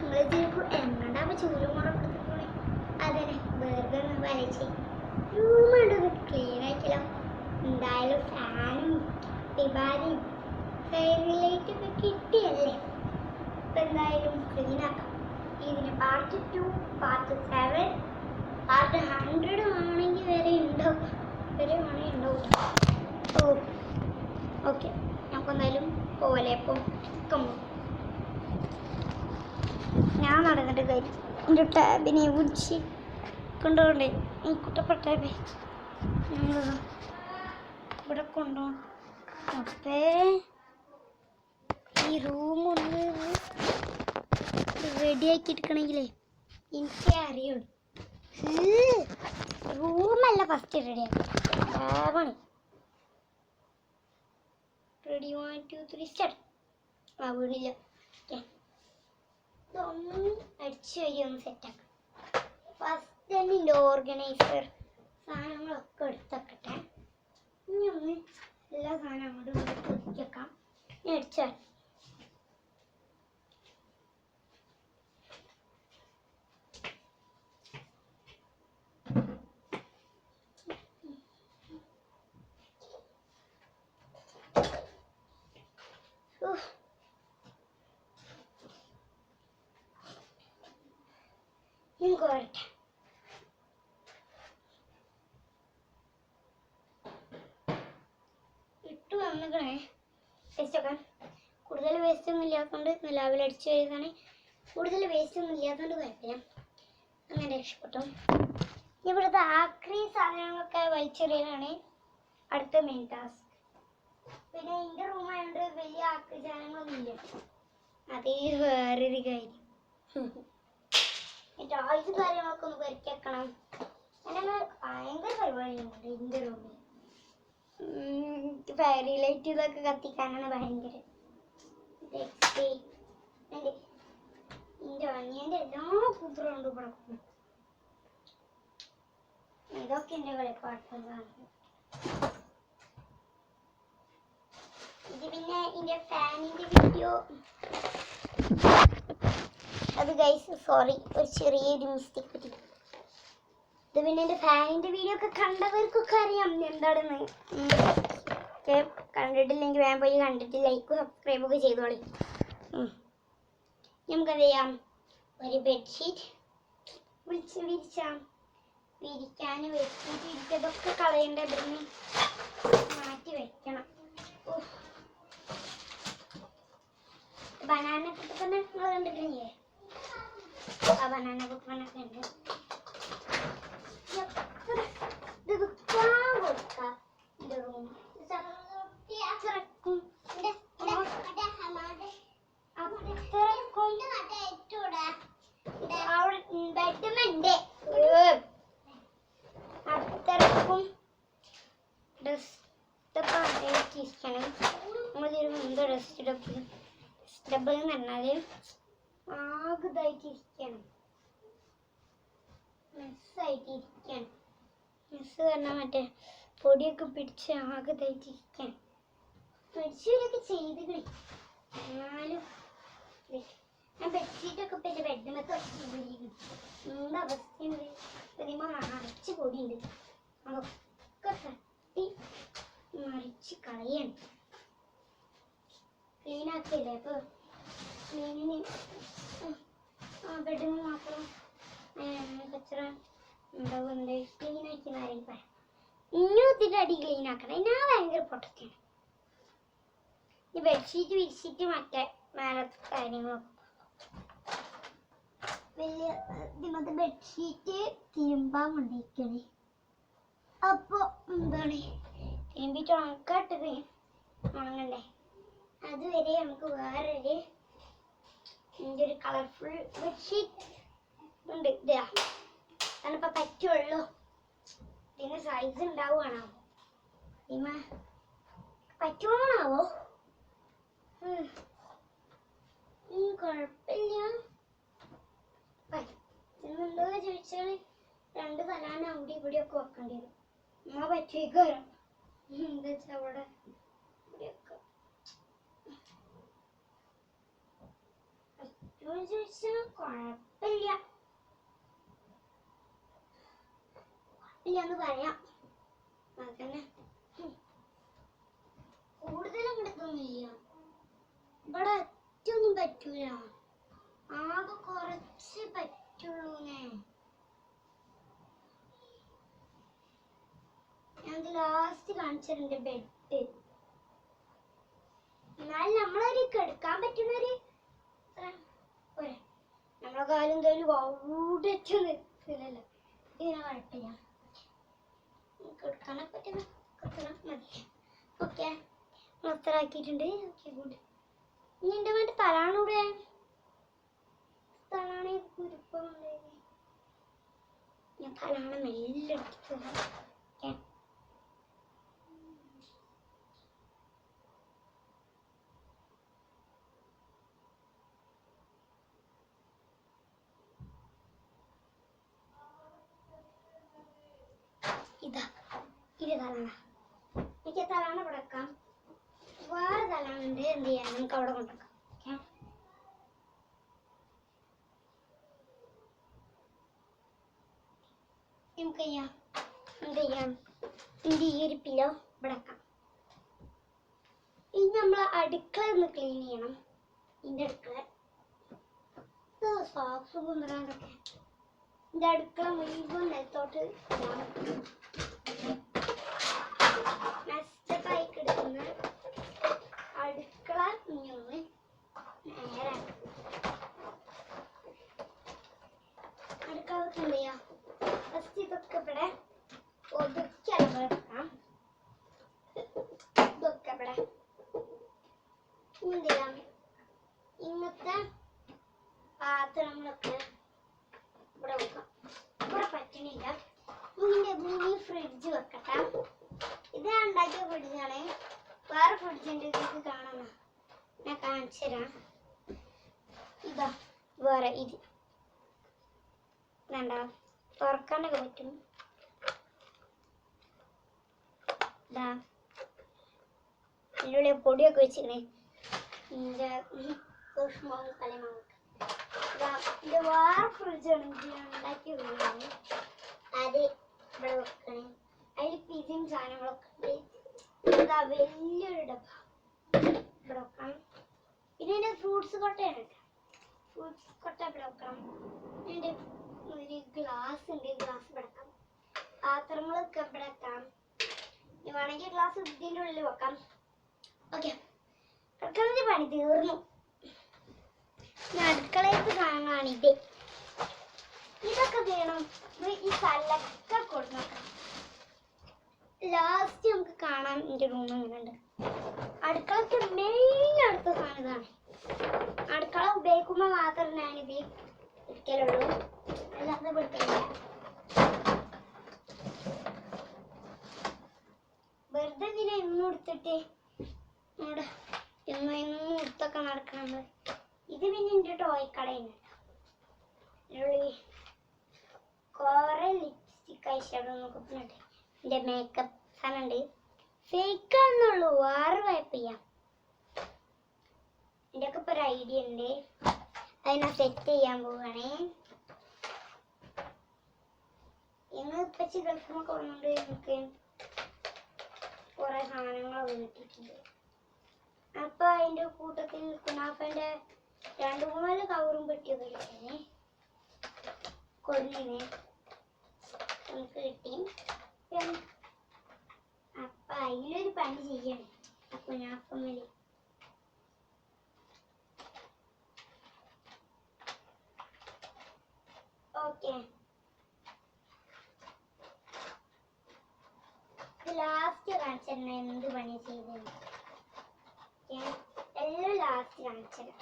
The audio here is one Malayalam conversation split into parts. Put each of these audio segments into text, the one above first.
എങ്ങോട്ടാ ചൂലും മുറപ്പെടുത്തിക്കോളെ അതന്നെ വെറുതെ ഒന്ന് വലിച്ച് റൂമുണ്ടത് ക്ലീൻ ആക്കിയല്ലോ. എന്തായാലും ഫാനും ഡിബാരിയും ഫെയറി ലൈറ്റൊക്കെ കിട്ടിയല്ലേ. ഇപ്പം എന്തായാലും ക്ലീൻ ആക്കാം. ഇതിന് പാർട്ട് 2, പാർട്ട് 7, പാർട്ട് 100 ആണെങ്കിൽ വരെ ഉണ്ടാവും. ഓക്കെ, നമുക്കെന്തായാലും പോലെ ഇപ്പം ഞാൻ നടന്നിട്ട് കാര്യം എൻ്റെ ടാബിനെ പിടിച്ച് കൊണ്ടുപോകണ്ടേ. കുട്ടപ്പെട്ട ടാബ് ഇവിടെ കൊണ്ടുപോകണം. അപ്പേ ഈ റൂമൊന്ന് റെഡിയാക്കി എടുക്കണമെങ്കിലേ എനിക്കേ അറിയുള്ളൂ. റൂമല്ല ഫസ്റ്റ് റെഡിയാക്കി ടാബാണ്. Ready 1 2 3 start. വീണില്ല. ഇതൊന്നും അടിച്ചു വരി ഒന്ന് സെറ്റാക്കാം. ഫസ്റ്റ് തന്നെ ഇതിൻ്റെ ഓർഗനൈസർ സാധനങ്ങളൊക്കെ എടുത്തക്കട്ടെ. ഇനി ഒന്ന് എല്ലാ സാധനം അങ്ങോട്ട് ഒതുക്കിയേക്കാം. ഞാൻ അടിച്ചാൽ കോരട്ടെ. ഇട്ട് വന്നിക്കണേ വേസ്റ്റൊക്കെ. കൂടുതൽ വേസ്റ്റ് ഒന്നും ഇല്ലാത്തതുകൊണ്ട് നിലാവിൽ അടിച്ചു വരുന്നതാണ്. കൂടുതൽ വേസ്റ്റ് ഒന്നും ഇല്ലാത്തതുകൊണ്ട് കുഴപ്പമില്ല. അങ്ങനെ രക്ഷപ്പെട്ടു. ഇവിടുത്തെ ആക്രി സാധനങ്ങളൊക്കെ വലിച്ചെറിയലാണ് അടുത്ത മെയിൻ ടാസ്ക്. പിന്നെ എൻ്റെ റൂമായതുകൊണ്ട് വലിയ ആക്രി സാധനങ്ങളൊന്നും ഇല്ല. അതേ വേറൊരു കാര്യം. ടോയ്സ് കാര്യങ്ങളൊക്കെ ഒന്ന് പെരുക്കിയേക്കണം. അങ്ങനെ ഭയങ്കര പരിപാടിയുണ്ട് എൻ്റെ റൂമിൽ. ഫെയറി ലൈറ്റ് ഇതൊക്കെ കത്തിക്കാനാണ് ഭയങ്കര. എൻ്റെ അനിയൻ്റെ എല്ലാ കൂട്ടറും ഉണ്ട് ഇവിടെ. ഇതൊക്കെ എൻ്റെ കളിപ്പാട്ടങ്ങളാണ്. ഇത് പിന്നെ എൻ്റെ ഫാനിൻ്റെ വീഡിയോ. അത് ഗൈസ് സോറി, ഒരു ചെറിയൊരു മിസ്റ്റേക്ക് പറ്റി. ഇത് പിന്നെ എൻ്റെ ഫാനിൻ്റെ വീഡിയോ ഒക്കെ കണ്ടവർക്കൊക്കെ അറിയാം എന്താണെന്ന്. കണ്ടിട്ടില്ലെങ്കിൽ വേഗം പോയി കണ്ടിട്ട് ലൈക്ക് സബ്സ്ക്രൈബൊക്കെ ചെയ്തോളി. നമുക്കെന്ത് ചെയ്യാം, ഒരു ബെഡ്ഷീറ്റ് വിരിച്ചാം. വിരിക്കാൻ വെച്ചിട്ട് ഇരിക്കതൊക്കെ കളയേണ്ട, ഇവിടുന്ന് മാറ്റി വെക്കണം. ബനാന കുട്ടപ്പന നിങ്ങൾ കണ്ടിട്ടില്ലേ? ആ ബനാന കുട്ടപ്പനൊക്കെ ഉണ്ട്. ഇത് വിൽക്കാൻ കൊടുക്കാം. എൻ്റെ റൂം ബെഡ്മുണ്ട്. അത്രക്കും ഡസ്റ്റപ്പായിരിക്കണം. നമ്മളൊരു മുമ്പ് ഡസ്റ്റ് ഡബ് എന്ന് പറഞ്ഞാൽ ആകെ ഇതായിട്ടിരിക്കണം. മെസ്സായിട്ടിരിക്കണം. മെസ്സ് പറഞ്ഞാൽ മറ്റേ പൊടിയൊക്കെ പിടിച്ച് ആകെ ഇതായിട്ടിരിക്കണം. ബെഡ്ഷീറ്റൊക്കെ ചെയ്ത് കളി. എന്നാലും ഞാൻ ബെഡ്ഷീറ്റൊക്കെ ഇപ്പം എൻ്റെ ബെഡിനൊക്കെ എന്താ അവസ്ഥയുണ്ട്. ഇതിന്മേൽ അരച്ച് പൊടിയുണ്ട്. അതൊക്കെ തട്ടി മറിച്ച് കളയാണ്. ക്ലീനാക്കിയല്ലേ. അപ്പോൾ ക്ലീനിന് ബെഡിന് മാത്രം കച്ചറ ഉണ്ടാവുന്നുണ്ട്. ക്ലീനാക്കി ആരെയും പറയാം. ഇഞ്ഞൂത്തിൻ്റെ അടി ക്ലീനാക്കണം. ഞാൻ ഭയങ്കര പൊട്ടക്കാണ്. ഈ ബെഡ്ഷീറ്റ് വിരിച്ചിട്ട് മറ്റേ മേലത്തെ കാര്യങ്ങളൊക്കെ വലിയ ഇതിമത്തെ ബെഡ്ഷീറ്റ് തിരുമ്പാൻ കൊണ്ടിരിക്കണേ. അപ്പോൾ എന്താണ് തിരുമ്പിട്ട് ഉണക്കാട്ടത് ഉണങ്ങണ്ടേ. അതുവരെ നമുക്ക് വേറൊരു എൻ്റെ ഒരു കളർഫുൾ ബെഡ്ഷീറ്റ് ഉണ്ട്. ഇതാ അതിനിപ്പോൾ പറ്റുള്ളൂ. ഇതിന് സൈസ് ഉണ്ടാവുകയാണോ? ഇതിമ പറ്റുവാണാവോ? കുഴപ്പമില്ല. പറ്റുന്നുണ്ടോ ചോദിച്ചാൽ 2 തലാന അവിടെ ഇവിടെയൊക്കെ വെക്കേണ്ടി വരും. എന്നാ പറ്റുകയറാം. എന്താ വെച്ചാൽ അവിടെ ഇവിടെയൊക്കെ പറ്റുമോ ചോദിച്ചാൽ കുഴപ്പമില്ല എന്ന് പറയാം. അതന്നെ കൂടുതലും കിടക്കുന്നില്ല. ഇവിടെ ഒറ്റൊന്നും പറ്റൂല, ആകെ കുറച്ച് പറ്റുള്ളൂന്നേ. ഞാൻ ലാസ്റ്റ് കാണിച്ചിട്ടുണ്ട് ബെഡ്. എന്നാൽ നമ്മളൊരു കിടക്കാൻ പറ്റുന്നൊരു നമ്മളെ കാലം എന്തായാലും ഔടച്ചു നിൽക്കില്ലല്ലോ. ഇതിനെ കുഴപ്പമില്ല, കിടക്കാനെ പറ്റുന്ന മതി. ഓക്കെ മൊത്തമാക്കിയിട്ടുണ്ട്. Okay good. ഇനി എൻ്റെ മറ്റേ തലാണൂടെ തലാണ് കുരുപ്പുണ്ടായിരുന്നു. ഞാൻ തലാണ മെല്ലെ എടുത്തു. ഓക്കെ ഇതാ ഇത് തലാണ. എനിക്ക് തലാണ ഇവിടെ വെക്കാം. വേറെ തലാണുണ്ട്, എന്ത് ചെയ്യാൻ നമുക്ക് അവിടെ കൊണ്ടുവെക്കാം. ഓക്കെ നമുക്ക് എന്ത് ചെയ്യാം, ഇതിൻ്റെ ഈ ഒരു പില്ലോ ഇവിടെ വെക്കാം. ഇനി നമ്മൾ അടുക്കള ഒന്ന് ക്ലീൻ ചെയ്യണം. ഇതിൻ്റെ അടുക്കള സോക്സ് കൊണ്ടുവരാണ്ടൊക്കെ ഇതിൻ്റെ അടുക്കള മുഴുവൻ നിലത്തോട്ട് നഷ്ടമായി കിടക്കുന്ന അടുക്കള ഇങ്ങനെ നേരെ അടുക്കള എന്ത് ചെയ്യാം, ഫസ്റ്റ് ഇതൊക്കെ ഇവിടെ ഒതുക്കി അലവെക്കാം. ഇതൊക്കെ ഇവിടെ എന്ത് ചെയ്യാം, ഇങ്ങനത്തെ പാത്രങ്ങളൊക്കെ ഇവിടെ വെക്കാം. ഇവിടെ പറ്റണില്ല. ഇതിൻ്റെ ഭൂമി ഫ്രിഡ്ജ് വെക്കട്ടെ. ഇത് ഞാൻ ഉണ്ടാക്കിയ ഫ്രിഡ്ജാണ്. വേറെ ഫ്രിഡ്ജിൻ്റെ ഇതൊക്കെ കാണാനാ ഞാൻ കാണിച്ചു തരാം. ഇതാ വേറെ ഇത് വേണ്ട തുറക്കാനൊക്കെ പറ്റും. ഇതാ ഇതിൻ്റെ പൊടിയൊക്കെ വെച്ചിരുന്നേ. ഇതിൻ്റെ സൂക്ഷ്മവും കളിമാവും ഇത് വേറെ ഫ്രിഡ്ജാണ് ഉണ്ടാക്കിയ ഫ്രിഡ്ജാണ്. അത് ഇവിടെ വെക്കണേ. അതിൽ പിസിയും സാധനങ്ങളൊക്കെ ഉണ്ട്. ഇതാ വലിയൊരു ഡബ്ബ ഇവിടെ വെക്കണം. പിന്നെ എൻ്റെ ഫ്രൂട്ട്സ് കൊട്ടയാണ് കേട്ടോ. ഫ്രൂട്ട്സ് കൊട്ട ഇവിടെ വെക്കണം. എൻ്റെ ഒരു ഗ്ലാസ് ഉണ്ട്, ഗ്ലാസ് ഇവിടെ വെക്കാം. പാത്രങ്ങളൊക്കെ ഇവിടെ വെക്കാം. വേണമെങ്കിൽ ഗ്ലാസ് ഇതിൻ്റെ ഉള്ളിൽ വെക്കാം. ഓക്കെ അടുക്കളൻ്റെ പണി തീർന്നു. അടുക്കളയത്ത് കാണാണ് ഇത്. ഇതൊക്കെ വേണം ഈ കല്ലൊക്കെ കൊടുക്കണം. ലാസ്റ്റ് നമുക്ക് കാണാൻ എൻ്റെ റൂം ഇങ്ങനെയുണ്ട്. അടുക്കളക്ക് മെയിൻ അടുത്ത സാധനം ഇതാണ്. അടുക്കള ഉപയോഗിക്കുമ്പോൾ മാത്രം ഞാനിത് എടുക്കലുള്ളൂ, അല്ലാതെ എടുക്കില്ല. വെറുതെ ഇതിനെ എന്നും എടുത്തിട്ട് നമ്മുടെ എന്നും എടുത്തൊക്കെ നടക്കണം. ഇത് പിന്നെ എൻ്റെ ടോയ് കടയാണ്. കുറെ ലിപ്സ്റ്റിക് ഐഷാഡോ എന്നൊക്കെ പറഞ്ഞിട്ട് എൻ്റെ മേക്കപ്പ് സാധനം ഉണ്ട്. ഫേക്കാണെന്നുള്ളൂ, വേറെ കുഴപ്പമില്ല. എൻ്റെ ഒക്കെ ഇപ്പോൾ ഒരു ഐഡിയ ഉണ്ട്, അതിനെ സെറ്റ് ചെയ്യാൻ പോവുകയാണേ. ഇന്ന് ഇപ്പച്ചി ഗൾഫിനൊക്കെ വന്നുകൊണ്ട് എനിക്ക് കുറെ സാധനങ്ങളൊക്കെ കിട്ടിയിട്ടുണ്ട്. അപ്പൊ അതിൻ്റെ കൂട്ടത്തിൽ കുനാഫൻ്റെ 2-3 കവറും പെട്ടിയൊക്കെ കിട്ടിയേ കൊല്ലിനെ നമുക്ക് കിട്ടി. അപ്പൊ അതിലൊരു പണി ചെയ്യണം. അപ്പൊ കുനാഫമ്മല് ഓക്കെ ലാസ്റ്റ് കാണിച്ചിരുന്ന എന്ത് പണി ചെയ്തത് എല്ലാം ലാസ്റ്റ് കാണിച്ചത്.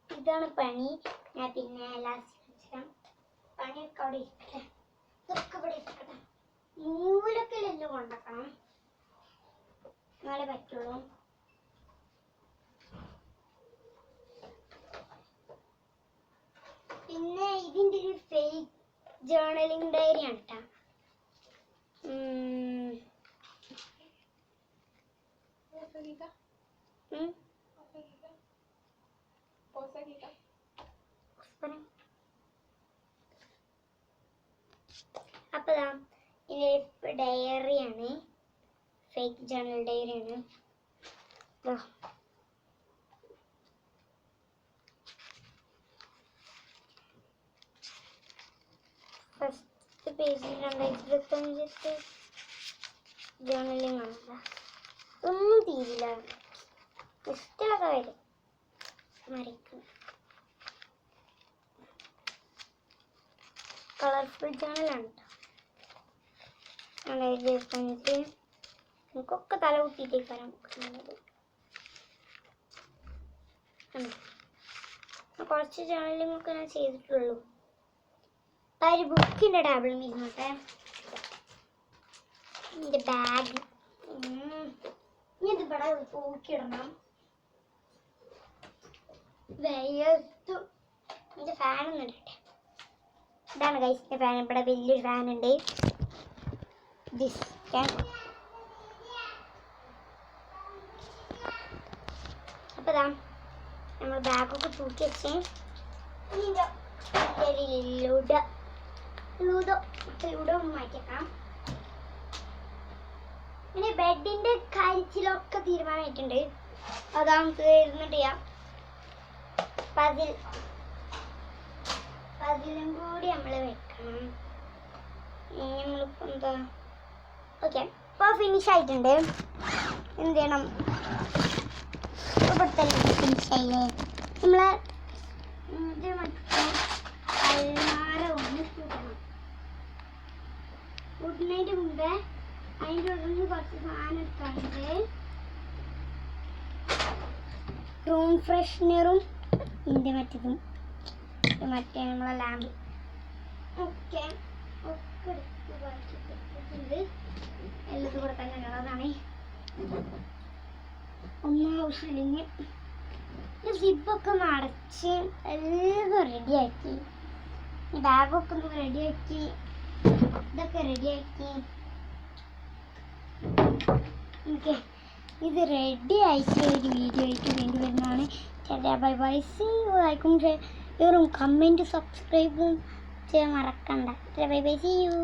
ഇതാണ് പണി. ഞാൻ പിന്നെ ലാസ്റ്റ് കാണിച്ചതാം. പണിയൊക്കെ അവിടെ ഇരിക്കട്ടെ, ഇതൊക്കെ ഇവിടെ ഇരിക്കട്ടെ. മൂലൊക്കെ എല്ലാം കൊണ്ടാക്കണം, എന്നാലേ പറ്റുള്ളൂ. പിന്നെ ഇതിൻ്റെ ഒരു ഫേക്ക് ജേർണലിംഗ് ഡയറി ആണ് കേട്ടോ. ലൈഫ് ഡയറിയാണ്, ഫേക്ക് ജേണൽ ഡയറിയാണ്. ഫസ്റ്റ് പേജിൽ 2025 ജേണലിംഗ് ആണ്. ഒന്നും തീരില്ല, ഇഷ്ടമൊക്കെ വരും മരിക്കും. കളർഫുൾ ജേണലാണ് കേട്ടോ. 2025 എനിക്കൊക്കെ തല കുത്തിയിട്ടേക്ക് വരാൻ നോക്കുന്നത്. കുറച്ച് ജേണലിംഗ് ഒക്കെ ഞാൻ ചെയ്തിട്ടുള്ളൂ. ഒരു ബുക്കിൻ്റെ ടേബിളിൽ ഇരുന്നോട്ടെ. എൻ്റെ ബാഗ് ഇത് ഇവിടെ തൂക്കിയിടണം. വെയർത്തു എൻ്റെ ഫാനൊന്നും ഇടട്ടെ. ഇതാണ് ഗൈസിൻ്റെ ഫാൻ. ഇവിടെ വലിയൊരു ഫാനുണ്ട്. This fan. അപ്പോൾ ഇതാ നമ്മൾ ബാഗൊക്കെ തൂക്കി വെച്ച് ലൂഡോ മാറ്റിയേക്കാം. പിന്നെ ബെഡിൻ്റെ കാര്യത്തിലൊക്കെ തീരുമാനമായിട്ടുണ്ട്. അതാ നമുക്ക് ഇരുന്നിട്ട് ചെയ്യാം. പതിലും കൂടി നമ്മൾ വെക്കണം. നമ്മളിപ്പോൾ എന്താ ഓക്കെ ഇപ്പോൾ ഫിനിഷ് ആയിട്ടുണ്ട്. എന്ത് ചെയ്യണം? ഫിനിഷായില്ലേ? നമ്മൾ ഇത് മറ്റേ അൽമാര ഒന്ന് കൂട്ടണം. കൂട്ടുന്നതിൻ്റെ മുമ്പേ അതിൻ്റെ ഉള്ളിൽ കുറച്ച് സാധനം എടുക്കാറുണ്ട്. റൂം ഫ്രഷ്നറും ഇതിൻ്റെ മറ്റേ നമ്മളെ ലാമ്പ് ഒക്കെ എടുത്ത് വായിച്ചിട്ടുണ്ട്. എല്ലാത്തും കൂടെ തന്നെ ഉള്ളതാണ്. ഒന്നും ആവശ്യമില്ലെങ്കിൽ സിപ്പൊക്കെ ഒന്ന് അടച്ച് എല്ലാം റെഡിയാക്കി. ബാഗൊക്കെ ഒന്ന് റെഡിയാക്കി. ഇതൊക്കെ റെഡിയാക്കി. ഓക്കെ, ഇത് റെഡി ആയിട്ട് ഒരു വീഡിയോ ആയിട്ട് വേണ്ടി വരുന്നതാണ്. ചേട്ടാ ബൈ ബൈ. See U. ലൈക്കും ഷെയറും കമൻറ്റ് സബ്സ്ക്രൈബും ചെയ്യാൻ മറക്കണ്ട. Bye bye. See U.